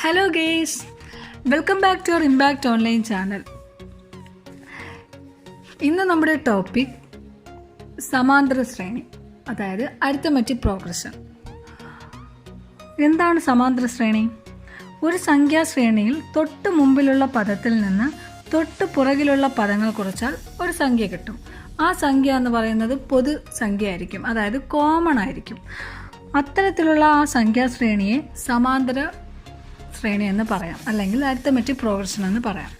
Hello guys, welcome back to our impact online channel. ഇന്ന് നമ്മുടെ topic സമാന്തര ശ്രേണി, അതായത് അരിത്തമെറ്റിക് പ്രോഗ്രഷൻ. എന്താണ് സമാന്തര ശ്രേണി? ഒരു സംഖ്യാശ്രേണിയിൽ തൊട്ട് മുമ്പിലുള്ള പദത്തിൽ നിന്ന് തൊട്ട് പുറകിലുള്ള പദങ്ങൾ കുറച്ചാൽ ഒരു സംഖ്യ കിട്ടും. ആ സംഖ്യ എന്ന് പറയുന്നത് പൊതു സംഖ്യ ആയിരിക്കും, അതായത് കോമൺ ആയിരിക്കും. അത്തരത്തിലുള്ള ആ സംഖ്യാശ്രേണിയെ സമാന്തര ശ്രേണി എന്ന് പറയാം, അല്ലെങ്കിൽ അരിത്തമെറ്റിക് പ്രോഗ്രഷൻ എന്ന് പറയാം.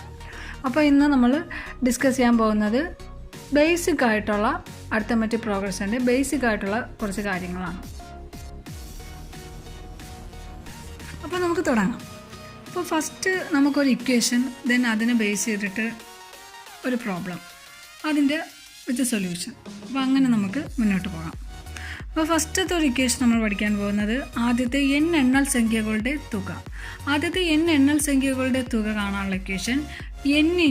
അപ്പോൾ ഇന്ന് നമ്മൾ ഡിസ്കസ് ചെയ്യാൻ പോകുന്നത് ബേസിക് ആയിട്ടുള്ള അരിത്തമെറ്റിക് പ്രോഗ്രഷൻ്റെ ബേസിക് ആയിട്ടുള്ള കുറച്ച് കാര്യങ്ങളാണ്. അപ്പോൾ നമുക്ക് തുടങ്ങാം. അപ്പോൾ ഫസ്റ്റ് നമുക്കൊരു ഇക്വേഷൻ, ദെൻ അതിനെ ബേസ് ചെയ്തിട്ട് ഒരു പ്രോബ്ലം, അതിൻ്റെ വിത്ത് സൊല്യൂഷൻ. അപ്പോൾ അങ്ങനെ നമുക്ക് മുന്നോട്ട് പോകാം. അപ്പോൾ ഫസ്റ്റത്തെ ഒരു ഇക്വേഷൻ നമ്മൾ പഠിക്കാൻ പോകുന്നത് ആദ്യത്തെ n എണ്ണൽ സംഖ്യകളുടെ തുക. ആദ്യത്തെ n എണ്ണൽ സംഖ്യകളുടെ തുക കാണാനുള്ള ഇക്വേഷൻ n ×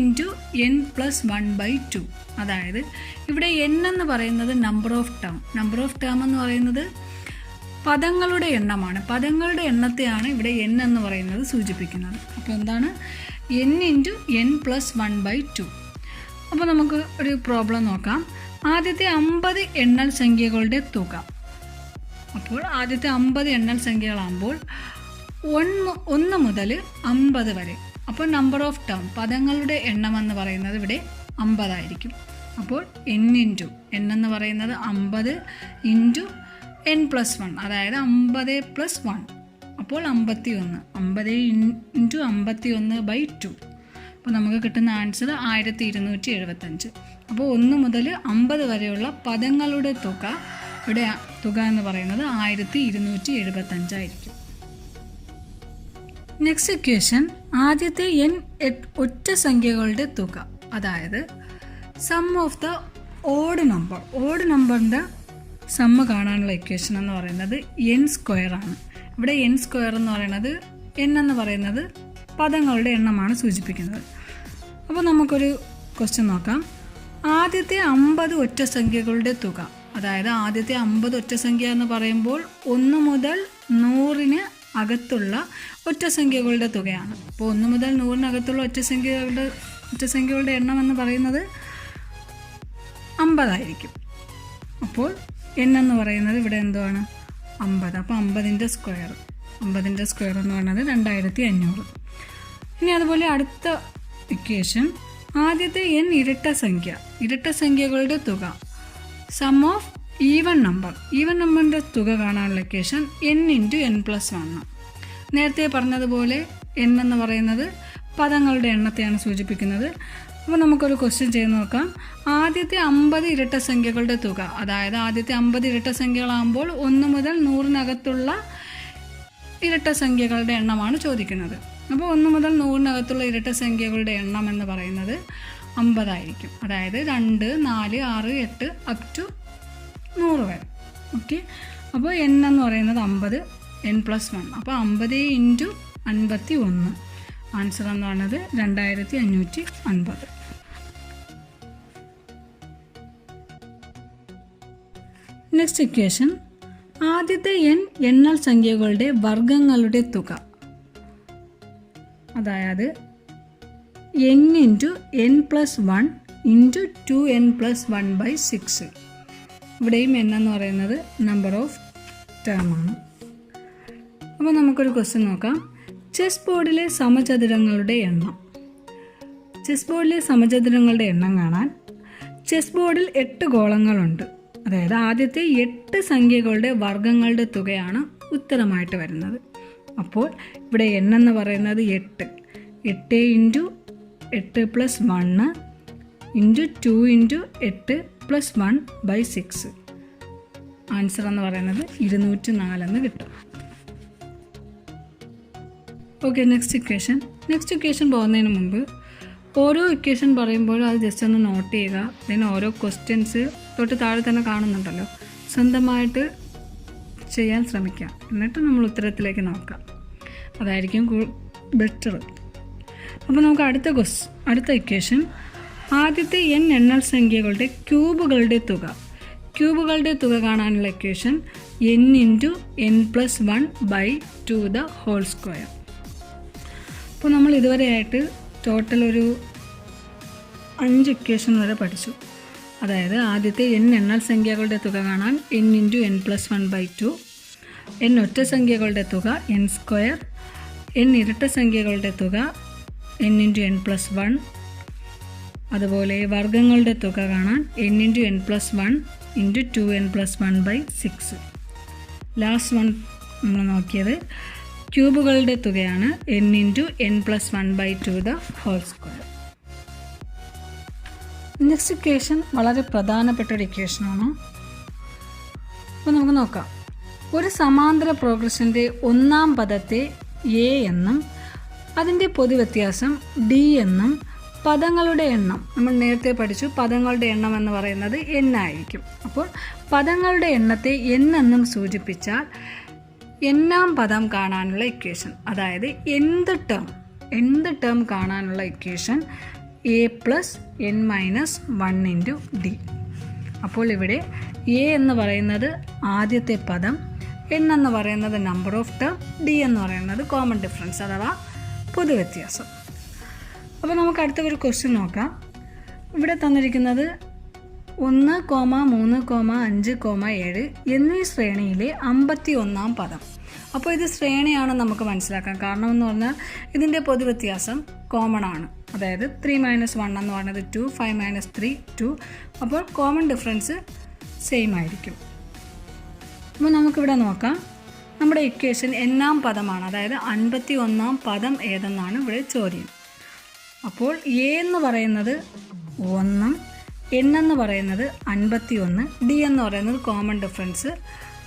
n+1/2. അതായത് ഇവിടെ n എന്ന് പറയുന്നത് നമ്പർ ഓഫ് ടേം എന്ന് പറയുന്നത് പദങ്ങളുടെ എണ്ണമാണ്. പദങ്ങളുടെ എണ്ണത്തെയാണ് ഇവിടെ n എന്ന് പറയുന്നത് സൂചിപ്പിക്കുന്നത്. അപ്പോൾ എന്താണ് n × n+1/2. അപ്പോൾ നമുക്ക് ഒരു പ്രോബ്ലം നോക്കാം. ആദ്യത്തെ 50 എണ്ണൽ സംഖ്യകളുടെ തുക. അപ്പോൾ ആദ്യത്തെ 50 എണ്ണൽ സംഖ്യകളാകുമ്പോൾ 1 മുതൽ 50 വരെ. അപ്പോൾ നമ്പർ ഓഫ് ടേം, പദങ്ങളുടെ എണ്ണം എന്ന് പറയുന്നത് ഇവിടെ 50 ആയിരിക്കും. അപ്പോൾ n എന്ന് പറയുന്നത് 50 × n+1, അതായത് 50 + 1, അപ്പോൾ 51. 50 × 51/2. അപ്പോൾ നമുക്ക് കിട്ടുന്ന ആൻസർ 1275. അപ്പോൾ 1 മുതൽ 50 വരെയുള്ള പദങ്ങളുടെ തുക, ഇവിടെ തുക എന്ന് പറയുന്നത് 1275 ആയിരിക്കും. നെക്സ്റ്റ് ഇക്വേഷൻ ആദ്യത്തെ n ഒറ്റ സംഖ്യകളുടെ തുക, അതായത് സം ഓഫ് ദ ഓഡ് നമ്പറിൻ്റെ സമ്മ് കാണാനുള്ള ഇക്വേഷൻ എന്ന് പറയുന്നത് n² ആണ്. ഇവിടെ n² എന്ന് പറയുന്നത് n എന്ന് പറയുന്നത് പദങ്ങളുടെ എണ്ണമാണ് സൂചിപ്പിക്കുന്നത്. അപ്പോൾ നമുക്കൊരു ക്വസ്റ്റ്യൻ നോക്കാം. ആദ്യത്തെ 50 ഒറ്റ സംഖ്യകളുടെ തുക, അതായത് ആദ്യത്തെ 50 ഒറ്റ സംഖ്യ എന്ന് പറയുമ്പോൾ 1 മുതൽ 100 അകത്തുള്ള ഒറ്റ സംഖ്യകളുടെ തുകയാണ്. അപ്പോൾ 1 മുതൽ 100 അകത്തുള്ള ഒറ്റ സംഖ്യകളുടെ എണ്ണം എന്ന് പറയുന്നത് 50 ആയിരിക്കും. അപ്പോൾ n എന്ന് പറയുന്നത് ഇവിടെ എന്താണ് 50. അപ്പോൾ 50ൻ്റെ സ്ക്വയർ എന്ന് പറയുന്നത് 2500. ഇനി അതുപോലെ അടുത്ത ഇക്വേഷൻ ആദ്യത്തെ n ഇരട്ട സംഖ്യകളുടെ തുക, സം ഓഫ് ഈവൻ നമ്പറിൻ്റെ തുക കാണാനുള്ള ഇക്വേഷൻ n × n+1. നേരത്തെ പറഞ്ഞതുപോലെ n എന്ന് പറയുന്നത് പദങ്ങളുടെ എണ്ണത്തെയാണ് സൂചിപ്പിക്കുന്നത്. അപ്പോൾ നമുക്കൊരു ക്വസ്റ്റ്യൻ ചെയ്ത് നോക്കാം. ആദ്യത്തെ 50 ഇരട്ട സംഖ്യകളുടെ തുക, അതായത് ആദ്യത്തെ 50 ഇരട്ട സംഖ്യകളാകുമ്പോൾ 1 മുതൽ 100 ഇരട്ട സംഖ്യകളുടെ എണ്ണമാണ് ചോദിക്കുന്നത്. അപ്പോൾ 1 മുതൽ 100 ഇരട്ട സംഖ്യകളുടെ എണ്ണം എന്ന് പറയുന്നത് 50 ആയിരിക്കും. അതായത് 2, 4, 6, 8 അപ് ടു 100 വരെ. ഓക്കെ. അപ്പോൾ n എന്ന് പറയുന്നത് 50, n+1. അപ്പോൾ 50 × 51. ആൻസർ എന്ന് പറയുന്നത് 2550. നെക്സ്റ്റ് ഇക്വേഷൻ ആദ്യത്തെ n എണ്ണൽ സംഖ്യകളുടെ വർഗങ്ങളുടെ തുക, അതായത് n × n+1 × 2n+1/6. ഇവിടെയും n എന്ന് പറയുന്നത് നമ്പർ ഓഫ് ടേം ആണ്. അപ്പോൾ നമുക്കൊരു ക്വസ്റ്റ്യൻ നോക്കാം. ചെസ് ബോർഡിലെ സമചതുരങ്ങളുടെ എണ്ണം കാണാൻ ചെസ് ബോർഡിൽ 8 ഗോളങ്ങളുണ്ട്. അതായത് ആദ്യത്തെ 8 സംഖ്യകളുടെ വർഗങ്ങളുടെ തുകയാണ് ഉത്തരമായിട്ട് വരുന്നത്. അപ്പോൾ ഇവിടെ n എന്ന് പറയുന്നത് 8 × 8+1 × 2 × 8+1/6. ആൻസർ എന്ന് പറയുന്നത് 204 എന്ന് കിട്ടും. ഓക്കെ. നെക്സ്റ്റ് ഇക്വേഷൻ പോകുന്നതിന് മുമ്പ് ഓരോ ഇക്വേഷൻ പറയുമ്പോഴും അത് ജസ്റ്റ് ഒന്ന് നോട്ട് ചെയ്യുക. പിന്നെ ഓരോ ക്വസ്റ്റ്യൻസ് തൊട്ട് താഴെ തന്നെ കാണുന്നുണ്ടല്ലോ, സ്വന്തമായിട്ട് ചെയ്യാൻ ശ്രമിക്കാം. എന്നിട്ട് നമ്മൾ ഉത്തരത്തിലേക്ക് നോക്കാം, അതായിരിക്കും ബെറ്റർ. അപ്പോൾ നമുക്ക് അടുത്ത ഇക്വേഷൻ ആദ്യത്തെ n എണ്ണൽ സംഖ്യകളുടെ ക്യൂബുകളുടെ തുക കാണാനുള്ള ഇക്വേഷൻ n × n+1/2 2. അപ്പോൾ നമ്മൾ ഇതുവരെയായിട്ട് ടോട്ടൽ ഒരു 5 ഇക്വേഷൻ വരെ പഠിച്ചു. അതായത് ആദ്യത്തെ n എണ്ണൽ സംഖ്യകളുടെ തുക കാണാൻ n × n+1/2, n ഒറ്റ സംഖ്യകളുടെ തുക n², n ഇരട്ട സംഖ്യകളുടെ തുക n × n+1, അതുപോലെ വർഗ്ഗങ്ങളുടെ തുക കാണാൻ n × n+1 × 2n+1/6. Last one നമ്മൾ നോക്കിയത് ക്യൂബുകളുടെ തുകയാണ് n × n+1/2². നെക്സ്റ്റ് ഇക്വേഷൻ വളരെ പ്രധാനപ്പെട്ട ഒരു ഇക്വേഷനാണ്. അപ്പോൾ നമുക്ക് നോക്കാം. ഒരു സമാന്തര പ്രോഗ്രഷൻ്റെ ഒന്നാം പദത്തെ a എന്നും അതിൻ്റെ പൊതുവ്യത്യാസം d എന്നും പദങ്ങളുടെ എണ്ണം നമ്മൾ നേരത്തെ പഠിച്ചു, പദങ്ങളുടെ എണ്ണം എന്ന് പറയുന്നത് n ആയിരിക്കും. അപ്പോൾ പദങ്ങളുടെ എണ്ണത്തെ n എന്നും സൂചിപ്പിച്ചാൽ n-ാം പദം കാണാനുള്ള ഇക്വേഷൻ, അതായത് എന്ത് ടേം കാണാനുള്ള ഇക്വേഷൻ a + n-1 × d. അപ്പോൾ ഇവിടെ a എന്ന് പറയുന്നത് ആദ്യത്തെ പദം, n എന്ന് പറയുന്നത് നമ്പർ ഓഫ് ടേം, d എന്ന് പറയുന്നത് കോമൺ ഡിഫറൻസ് അഥവാ പൊതുവ്യത്യാസം. അപ്പോൾ നമുക്ക് അടുത്ത ഒരു ക്വസ്റ്റ്യൻ നോക്കാം. ഇവിടെ തന്നിരിക്കുന്നത് 1, 3, 5, 7 എന്നീ ശ്രേണിയിലെ 51-ാം പദം. അപ്പോൾ ഇത് ശ്രേണിയാണ് നമുക്ക് മനസ്സിലാക്കാം. കാരണം എന്ന് പറഞ്ഞാൽ ഇതിൻ്റെ പൊതുവ്യത്യാസം കോമൺ ആണ്. അതായത് 3 - 1 എന്ന് പറയുന്നത് 2, 5 - 3 2. അപ്പോൾ കോമൺ ഡിഫറൻസ് സെയിം ആയിരിക്കും. അപ്പോൾ നമുക്കിവിടെ നോക്കാം. നമ്മുടെ ഇക്വേഷൻ n-ാം പദമാണ്, അതായത് 51-ാം പദം ഏതെന്നാണ് ഇവിടെ ചോദ്യം. അപ്പോൾ a എന്ന് പറയുന്നത് 1, n എന്ന് പറയുന്നത് 51, d എന്ന് പറയുന്നത് കോമൺ ഡിഫറൻസ്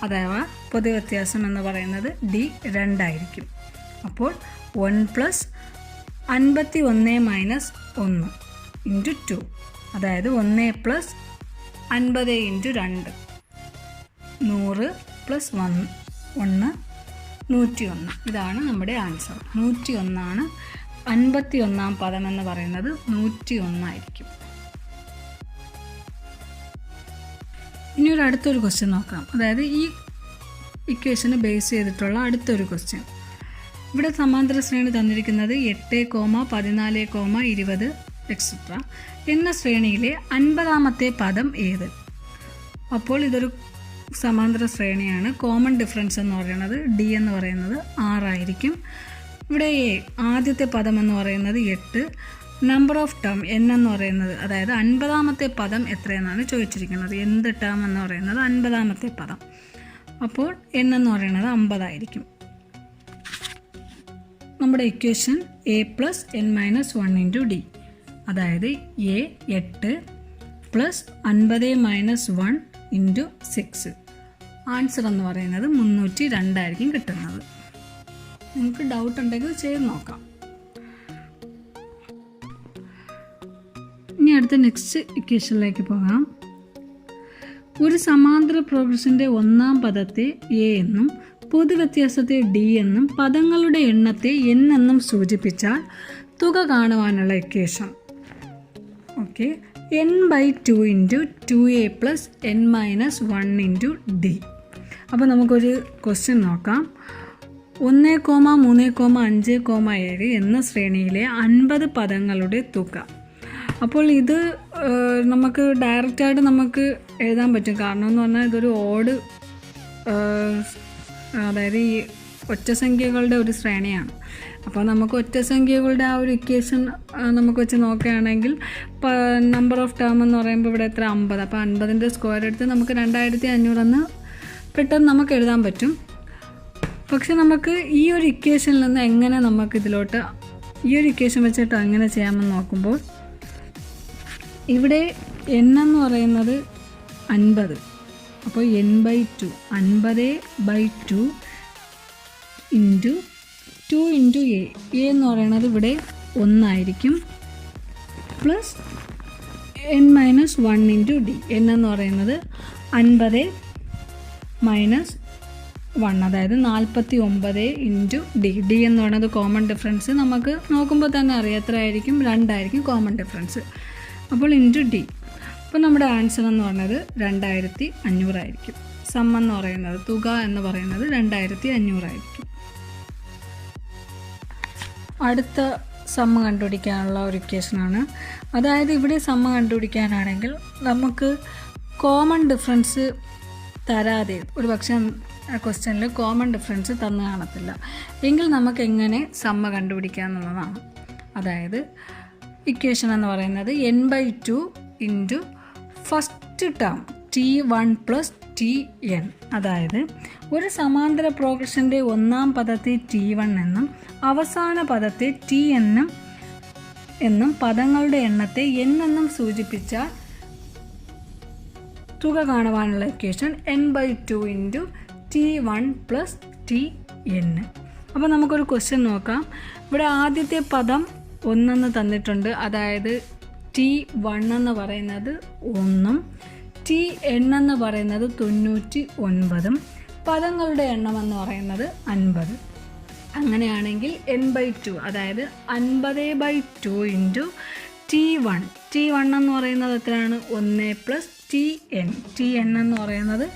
അഥവാ പൊതുവ്യത്യാസം എന്ന് പറയുന്നത് d 2 ആയിരിക്കും. അപ്പോൾ 1 + 51 - 1 × 2, അതായത് 1 + 50 × 2 100 + 1 101. ഇതാണ് നമ്മുടെ ആൻസർ. 101 ആണ്. 51-ാം പദം എന്ന് പറയുന്നത് 101 ആയിരിക്കും. ഇനി ഒരു അടുത്തൊരു ക്വസ്റ്റ്യൻ നോക്കാം. അതായത് ഈ ഇക്വേഷന് ബേസ് ചെയ്തിട്ടുള്ള അടുത്തൊരു ക്വസ്റ്റ്യൻ. ഇവിടെ സമാന്തര ശ്രേണി തന്നിരിക്കുന്നത് 8, 14, 20 എക്സെട്ര എന്ന ശ്രേണിയിലെ 50-ാമത്തെ പദം ഏത്? അപ്പോൾ ഇതൊരു സമാന്തര ശ്രേണിയാണ്. കോമൺ ഡിഫറൻസ് എന്ന് പറയുന്നത് d എന്ന് പറയുന്നത് 6 ആയിരിക്കും. ഇവിടെ a ആദ്യത്തെ പദം എന്ന് പറയുന്നത് 8, നമ്പർ ഓഫ് ടേം n എന്ന് പറയുന്നത്, അതായത് 50-ാമത്തെ പദം എത്രയെന്നാണ് ചോദിച്ചിരിക്കുന്നത്. എന്ത് ടേം എന്ന് പറയുന്നത് 50-ാമത്തെ പദം. അപ്പോൾ n എന്ന് പറയുന്നത് 50 ആയിരിക്കും. നമ്മുടെ ഇക്വേഷൻ a + n-1 × d, അതായത് a 8 + 50 - 1 × 6. ആൻസർ എന്ന് പറയുന്നത് 302 ആയിരിക്കും കിട്ടുന്നത്. നിങ്ങൾക്ക് ഡൗട്ട് ഉണ്ടെങ്കിൽ ചെയ്ത് നോക്കാം. ഇനി അടുത്ത നെക്സ്റ്റ് ഇക്വേഷനിലേക്ക് പോകാം. ഒരു സമാന്തര പ്രോഗ്രഷൻ്റെ ഒന്നാം പദത്തെ a എന്നും പൊതുവ്യത്യാസത്തെ d എന്നും പദങ്ങളുടെ എണ്ണത്തെ n എന്നും സൂചിപ്പിച്ചാൽ തുക കാണുവാനുള്ള equation okay n/2 × 2a + n-1 × d. അപ്പോൾ നമുക്കൊരു ക്വസ്റ്റ്യൻ നോക്കാം. 1, 3, 5, 7 എന്ന ശ്രേണിയിലെ 50 പദങ്ങളുടെ തുക. അപ്പോൾ ഇത് നമുക്ക് ഡയറക്റ്റായിട്ട് നമുക്ക് എഴുതാൻ പറ്റും. കാരണം എന്ന് പറഞ്ഞാൽ ഇതൊരു ഓഡ്, അതായത് ഈ ഒറ്റസംഖ്യകളുടെ ഒരു ശ്രേണിയാണ്. അപ്പോൾ നമുക്ക് ഒറ്റസംഖ്യകളുടെ ആ ഒരു ഇക്വേഷൻ നമുക്ക് വെച്ച് നോക്കുകയാണെങ്കിൽ നമ്പർ ഓഫ് ടേം എന്ന് പറയുമ്പോൾ ഇവിടെ എത്ര 50. അപ്പോൾ 50-ൻ്റെ സ്ക്വയർ എടുത്ത് നമുക്ക് 2500 എന്ന് പെട്ടെന്ന് നമുക്ക് എഴുതാൻ പറ്റും. പക്ഷെ നമുക്ക് ഈ ഒരു ഇക്വേഷനിൽ നിന്ന് എങ്ങനെ നമുക്ക് ഇതിലോട്ട് ഈ ഒരു ഇക്വേഷൻ വെച്ചിട്ട് എങ്ങനെ ചെയ്യാമെന്ന് നോക്കുമ്പോൾ ഇവിടെ n എന്ന് പറയുന്നത് 50. അപ്പോൾ n/2 50/2 × 2 × a എന്ന് പറയുന്നത് ഇവിടെ 1 ആയിരിക്കും പ്ലസ് n-1 × d. n എന്ന് പറയുന്നത് 50 - 1, അതായത് 49 × d. d എന്ന് പറയുന്നത് കോമൺ ഡിഫറൻസ് നമുക്ക് നോക്കുമ്പോൾ തന്നെ അറിയാം എത്ര ആയിരിക്കും, 2 ആയിരിക്കും കോമൺ ഡിഫറൻസ്. അപ്പോൾ × d. അപ്പോൾ നമ്മുടെ ആൻസർ എന്ന് പറയുന്നത് 2500 ആയിരിക്കും. സം എന്ന് പറയുന്നത്, തുക എന്ന് പറയുന്നത് 2500 ആയിരിക്കും. അടുത്ത സമ്മ കണ്ടുപിടിക്കാനുള്ള ഒരു ഇക്വേഷനാണ്. അതായത് ഇവിടെ സമ്മ കണ്ടുപിടിക്കാനാണെങ്കിൽ നമുക്ക് കോമൺ ഡിഫറൻസ് തരാതെ, ഒരു പക്ഷേ ക്വസ്റ്റ്യനിൽ കോമൺ ഡിഫറൻസ് തന്നു കാണത്തില്ല എങ്കിൽ നമുക്ക് എങ്ങനെ സമ്മ കണ്ടുപിടിക്കുക എന്നുള്ളതാണ്. അതായത് ഇക്വേഷൻ എന്ന് പറയുന്നത് n/2 into first term T1 plus Tn. അതായത് ഒരു സമാന്തര പ്രോഗ്രഷൻ്റെ ഒന്നാം പദത്തെ T1 എന്നും അവസാന പദത്തെ Tn എന്നും പദങ്ങളുടെ എണ്ണത്തെ n എന്നും സൂചിപ്പിച്ചാൽ തുക കാണുവാനുള്ള equation n/2 into T1 plus Tn. അപ്പോൾ നമുക്കൊരു ക്വസ്റ്റ്യൻ നോക്കാം. ഇവിടെ ആദ്യത്തെ പദം 1 തന്നിട്ടുണ്ട്. അതായത് T1 എന്ന് പറയുന്നത് 1, Tn എന്ന് പറയുന്നത് 99, പദങ്ങളുടെ എണ്ണം എന്ന് പറയുന്നത് 50. അങ്ങനെയാണെങ്കിൽ n/2 അതായത് 50/2 ഇൻറ്റു T1 എന്ന് പറയുന്നത് എത്രയാണ്? 1 പ്ലസ് Tn എന്ന് പറയുന്നത്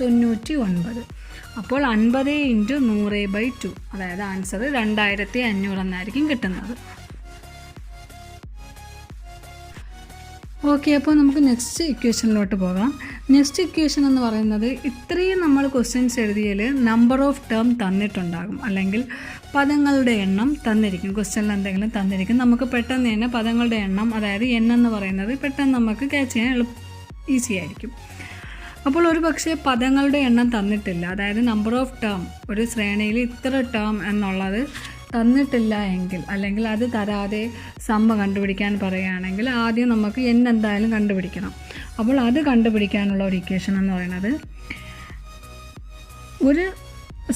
99. അപ്പോൾ 50 ഇൻറ്റു 100/2 അതായത് ആൻസർ 2500 എന്നായിരിക്കും കിട്ടുന്നത്. ഓക്കെ, അപ്പോൾ നമുക്ക് നെക്സ്റ്റ് ഇക്വേഷനിലോട്ട് പോകാം. നെക്സ്റ്റ് ഇക്വേഷൻ എന്ന് പറയുന്നത് ഇത്രയും നമ്മൾ ക്വസ്റ്റ്യൻസ് എഴുതിയാൽ നമ്പർ ഓഫ് ടേം തന്നിട്ടുണ്ടാകും, അല്ലെങ്കിൽ പദങ്ങളുടെ എണ്ണം തന്നിരിക്കും. ക്വസ്റ്റ്യനിൽ എന്തെങ്കിലും തന്നിരിക്കും. നമുക്ക് പെട്ടെന്ന് തന്നെ പദങ്ങളുടെ എണ്ണം, അതായത് n എന്ന് പറയുന്നത് പെട്ടെന്ന് നമുക്ക് ക്യാച്ച് ചെയ്യാൻ ഈസി ആയിരിക്കും. അപ്പോൾ ഒരു പക്ഷേ പദങ്ങളുടെ എണ്ണം തന്നിട്ടില്ല, അതായത് നമ്പർ ഓഫ് ടേം, ഒരു ശ്രേണിയിൽ ഇത്ര ടേം എന്നുള്ളത് തന്നിട്ടില്ല എങ്കിൽ, അല്ലെങ്കിൽ അത് തരാതെ സമ്മ കണ്ടുപിടിക്കാൻ പറയുകയാണെങ്കിൽ ആദ്യം നമുക്ക് n എന്തായാലും കണ്ടുപിടിക്കണം. അപ്പോൾ അത് കണ്ടുപിടിക്കാനുള്ള ഒരു ഇക്വേഷൻ എന്ന് പറയുന്നത് ഒരു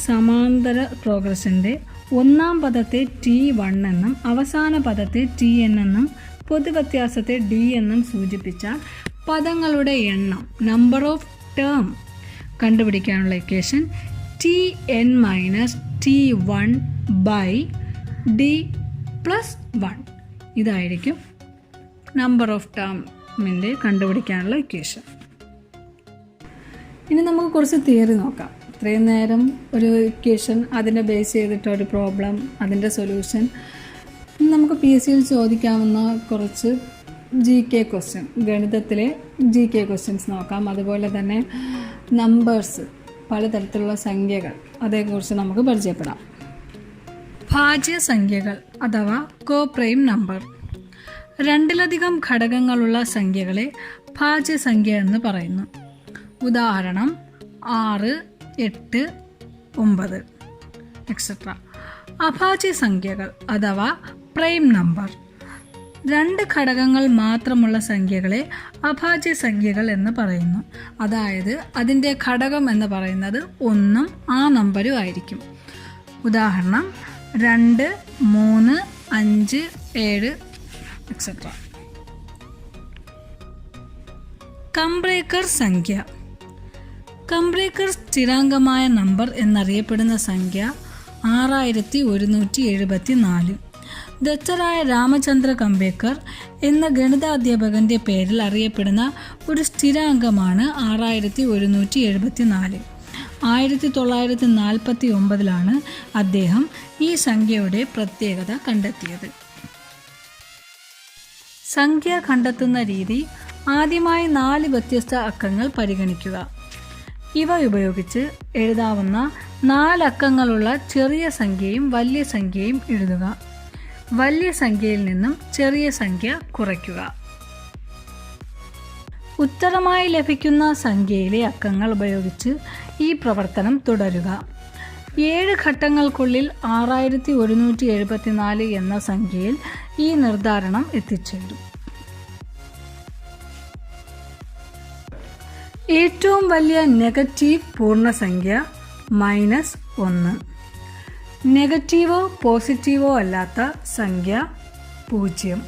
സമാന്തര പ്രോഗ്രഷൻ്റെ ഒന്നാം പദത്തെ T1 എന്നും അവസാന പദത്തെ Tn എന്നും പൊതുവ്യത്യാസത്തെ d എന്നും സൂചിപ്പിച്ചാൽ പദങ്ങളുടെ എണ്ണം, നമ്പർ ഓഫ് ടേം കണ്ടുപിടിക്കാനുള്ള equation Tn minus T1 by d plus 1. ഇതായിരിക്കും നമ്പർ ഓഫ് ടേമിൻ്റെ കണ്ടുപിടിക്കാനുള്ള ഇക്വേഷൻ. ഇനി നമുക്ക് കുറച്ച് തിയറി നോക്കാം. ഇത്രയും നേരം ഒരു ഇക്വേഷൻ, അതിനെ ബേസ് ചെയ്തിട്ട് ഒരു പ്രോബ്ലം, അതിൻ്റെ സൊല്യൂഷൻ. നമുക്ക് PSCയിൽ ചോദിക്കാവുന്ന കുറച്ച് GK ക്വസ്റ്റ്യൻ, ഗണിതത്തിലെ GK ക്വസ്റ്റ്യൻസ് നോക്കാം. അതുപോലെ തന്നെ നമ്പേഴ്സ്, പലതരത്തിലുള്ള സംഖ്യകൾ, അതേക്കുറിച്ച് നമുക്ക് പരിചയപ്പെടാം. ഭാജ്യസംഖ്യകൾ അഥവാ കോപ്രൈം നമ്പർ. രണ്ടിലധികം ഘടകങ്ങളുള്ള സംഖ്യകളെ ഭാജ്യസംഖ്യ എന്ന് പറയുന്നു. ഉദാഹരണം 6, 8, 9 എക്സെട്ര. അഭാജ്യസംഖ്യകൾ അഥവാ പ്രൈം നമ്പർ. 2 ഘടകങ്ങൾ മാത്രമുള്ള സംഖ്യകളെ അഭാജ്യസംഖ്യകൾ എന്ന് പറയുന്നു. അതായത് അതിൻ്റെ ഘടകം എന്ന് പറയുന്നത് 1ഉം ആ നമ്പരും ആയിരിക്കും. ഉദാഹരണം 2, 3, 5, 7 എക്സെട്ര. കംബ്രേക്കർ സംഖ്യ. കംബ്രേക്കർ സ്ഥിരാങ്കമായ നമ്പർ എന്നറിയപ്പെടുന്ന സംഖ്യ 6174. ദത്തരായ രാമചന്ദ്ര കംബ്രേക്കർ എന്ന ഗണിതാധ്യാപകൻ്റെ പേരിൽ അറിയപ്പെടുന്ന ഒരു സ്ഥിരാങ്കമാണ് 6174. 1949 അദ്ദേഹം ഈ സംഖ്യയുടെ പ്രത്യേകത കണ്ടെത്തിയത്. സംഖ്യ കണ്ടെത്തുന്ന രീതി. ആദ്യമായി 4 വ്യത്യസ്ത അക്കങ്ങൾ പരിഗണിക്കുക. ഇവ ഉപയോഗിച്ച് എഴുതാവുന്ന 4 അക്കങ്ങളുള്ള ചെറിയ സംഖ്യയും വലിയ സംഖ്യയും എഴുതുക. വലിയ സംഖ്യയിൽ നിന്നും ചെറിയ സംഖ്യ കുറയ്ക്കുക. ഉത്തരമായി ലഭിക്കുന്ന സംഖ്യയിലെ അക്കങ്ങൾ ഉപയോഗിച്ച് ഈ പ്രവർത്തനം തുടരുക. 7 ഘട്ടങ്ങൾക്കുള്ളിൽ 6174 എന്ന സംഖ്യയിൽ ഈ നിർദ്ധാരണം എത്തിച്ചേരും. ഏറ്റവും വലിയ നെഗറ്റീവ് പൂർണ്ണസംഖ്യ -1. നെഗറ്റീവോ പോസിറ്റീവോ അല്ലാത്ത സംഖ്യ 0.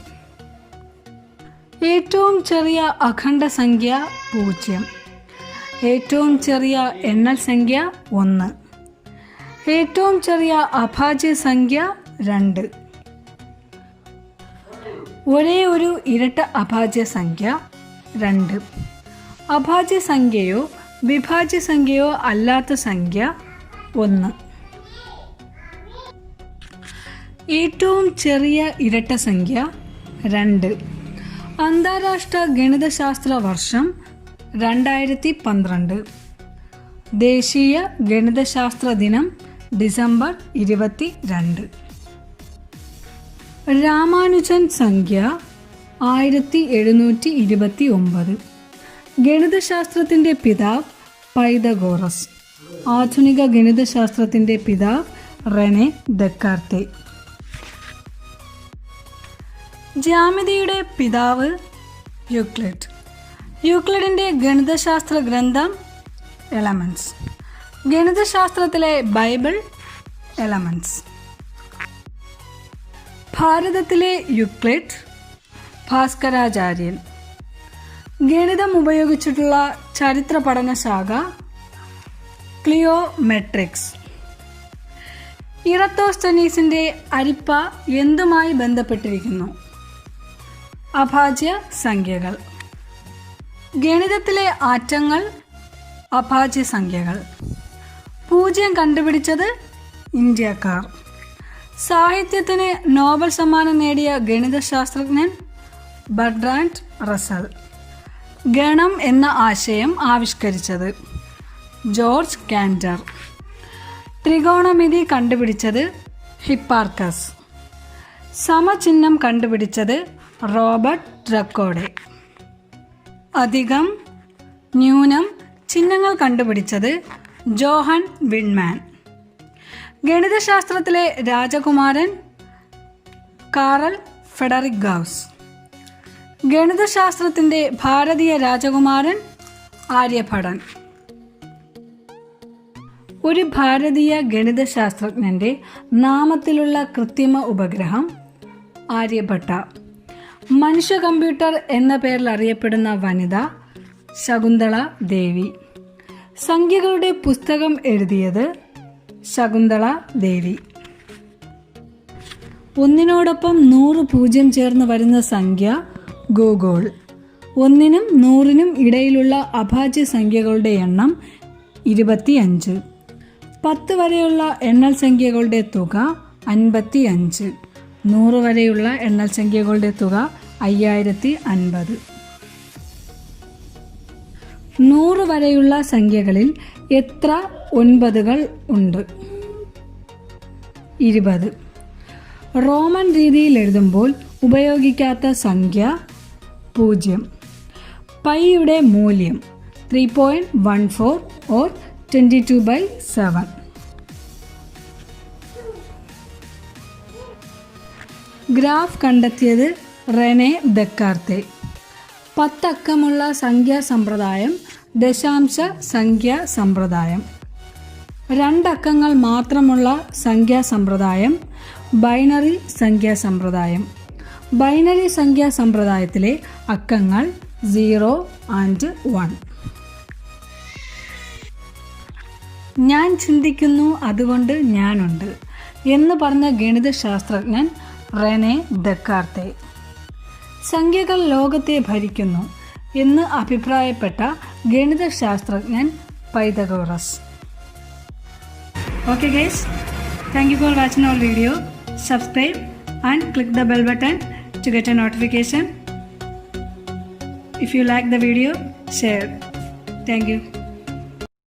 ഏറ്റവും ചെറിയ അഖണ്ഡസംഖ്യ 0. ഏറ്റവും ചെറിയ എണ്ണൽ സംഖ്യ 1. ഏറ്റവും ചെറിയ അഭാജ്യസംഖ്യ 2. ഒരേ ഒരു ഇരട്ട അഭാജ്യസംഖ്യ 2. അഭാജ്യസംഖ്യയോ വിഭാജ്യസംഖ്യയോ അല്ലാത്ത സംഖ്യ 1. ഏറ്റവും ചെറിയ ഇരട്ട സംഖ്യ 2. അന്താരാഷ്ട്ര ഗണിതശാസ്ത്ര വർഷം 2012. ദേശീയ ഗണിതശാസ്ത്ര ദിനം ഡിസംബർ 22. രാമാനുജൻ സംഖ്യ 1729. ഗണിതശാസ്ത്രത്തിൻ്റെ പിതാവ് പൈതഗോറസ്. ആധുനിക ഗണിതശാസ്ത്രത്തിൻ്റെ പിതാവ് റെനെ ദെക്കാർത്തെ. ജ്യാമിതിയുടെ പിതാവ് യൂക്ലിഡ്. യൂക്ലിഡിൻ്റെ ഗണിതശാസ്ത്ര ഗ്രന്ഥം എലമെൻറ്റ്സ്. ഗണിതശാസ്ത്രത്തിലെ ബൈബിൾ എലമെൻറ്റ്സ്. ഭാരതത്തിലെ യൂക്ലിഡ് ഭാസ്കരാചാര്യൻ. ഗണിതം ഉപയോഗിച്ചിട്ടുള്ള ചരിത്ര പഠനശാഖ ക്ലിയോമെട്രിക്സ്. ഇറത്തോസ്തനീസിൻ്റെ അരിപ്പ എന്തുമായി ബന്ധപ്പെട്ടിരിക്കുന്നു? അഭാജ്യ സംഖ്യകൾ. ഗണിതത്തിലെ ആറ്റങ്ങൾ അഭാജ്യ സംഖ്യകൾ. 0 കണ്ടുപിടിച്ചത് ഇന്ത്യക്കാർ. സാഹിത്യത്തിന് നോബൽ സമ്മാനം നേടിയ ഗണിതശാസ്ത്രജ്ഞൻ ബർട്രാൻഡ് റസൽ. ഗണം എന്ന ആശയം ആവിഷ്കരിച്ചത് ജോർജ് കാൻഡർ. ത്രികോണമിതി കണ്ടുപിടിച്ചത് ഹിപ്പാർക്കസ്. സമചിഹ്നം കണ്ടുപിടിച്ചത് റോബർട്ട് ഡ്രക്കോഡെ. അധികം, ന്യൂനം ചിഹ്നങ്ങൾ കണ്ടുപിടിച്ചത് ജോഹൻ വിൻമാൻ. ഗണിതശാസ്ത്രത്തിലെ രാജകുമാരൻ കാറൽ ഫെഡറിക് ഗൗസ്. ഗണിതശാസ്ത്രത്തിൻ്റെ ഭാരതീയ രാജകുമാരൻ ആര്യഭടൻ. ഒരു ഭാരതീയ ഗണിതശാസ്ത്രജ്ഞൻ്റെ നാമത്തിലുള്ള കൃത്രിമ ഉപഗ്രഹം ആര്യഭട്ട. മനുഷ്യ കമ്പ്യൂട്ടർ എന്ന പേരിൽ അറിയപ്പെടുന്ന വനിത ശകുന്തള ദേവി. സംഖ്യകളുടെ പുസ്തകം എഴുതിയത് ശകുന്തള ദേവി. 1 100 പൂജ്യം ചേർന്ന് വരുന്ന സംഖ്യ ഗോഗോൾ. 1നും 100നും ഇടയിലുള്ള അഭാജ്യ സംഖ്യകളുടെ എണ്ണം 25. 10 വരെയുള്ള എണ്ണൽ സംഖ്യകളുടെ തുക 55. 100 വരെയുള്ള എണ്ണൽ സംഖ്യകളുടെ തുക 5050. 100 വരെയുള്ള സംഖ്യകളിൽ എത്ര 9കൾ ഉണ്ട്? 20. റോമൻ രീതിയിൽ എഴുതുമ്പോൾ ഉപയോഗിക്കാത്ത സംഖ്യ 0. പൈയുടെ മൂല്യം 3.14 or 22/7. ഗ്രാഫ് കണ്ടെത്തിയത് റെനെ ദെക്കാർത്തെ. 10 അക്കമുള്ള സംഖ്യാ സമ്പ്രദായം ദശാംശ സംഖ്യാ സമ്പ്രദായം. 2 അക്കങ്ങൾ മാത്രമുള്ള സംഖ്യാ സമ്പ്രദായം ബൈനറി സംഖ്യാ സമ്പ്രദായം. ബൈനറി സംഖ്യാ സമ്പ്രദായത്തിലെ അക്കങ്ങൾ 0 and 1. ഞാൻ ചിന്തിക്കുന്നു അതുകൊണ്ട് ഞാനുണ്ട് എന്ന് പറഞ്ഞ ഗണിതശാസ്ത്രജ്ഞൻ റെനെ ദെക്കാർത്തെ. സംഖ്യകൾ ലോകത്തെ ഭരിക്കുന്നു എന്ന് അഭിപ്രായപ്പെട്ട ഗണിതശാസ്ത്രജ്ഞൻ Pythagoras. Okay guys, thank you for watching our video. Subscribe and click the bell button to get a notification. If you like the video, share. Thank you.